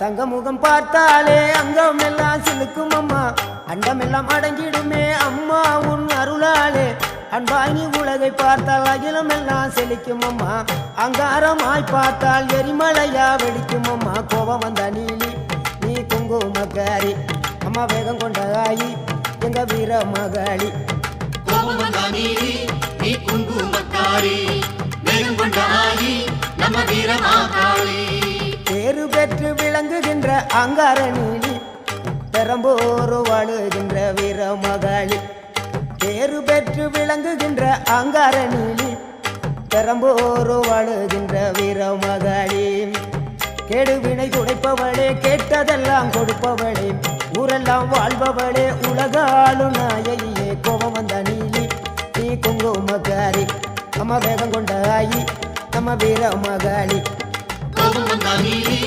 தங்க முகம் பார்த்தாலே அங்கம் எல்லாம் சிலுக்கும் அம்மா அண்டமெல்லாம் அடங்கிடுமே அம்மா உன் அருளாலே அன்பாங்கி உலகை பார்த்தால் அகிலம் எல்லாம் செழிக்கும் அம்மா அங்காரமாய் பார்த்தால் எரிமலையா வெடிக்கும் அம்மா கோபம் வந்த நீலி நீ குங்குமக்காரி அம்மா வேகம் கொண்ட ஆயி எங்க வீர மகாளி கோபம் வந்த நீலி நீ குங்குமக்காரி வேகம் கொண்ட ஆயி நம்ம வீர மகாளி பேரு பெற்று விளங்குகின்ற அங்கார நீலி பெரம்போரு வாழுகின்ற வீர மகாளி பேரு பெற்று விளங்குகின்ற அங்கார நீலி பெரம்போரு வாழுகின்ற வீர மகாளி கேடுவினை துடைப்பவளே கேட்டதெல்லாம் கொடுப்பவளே ஊரெல்லாம் வாழ்பவளே உலகாளு நாயகியே கோபம் வந்த நீலி நீ குங்குமக்காரி நம்ம வேகம் கொண்ட ஆயி நம்ம வீர மகாளி கோபம் வந்த நீலி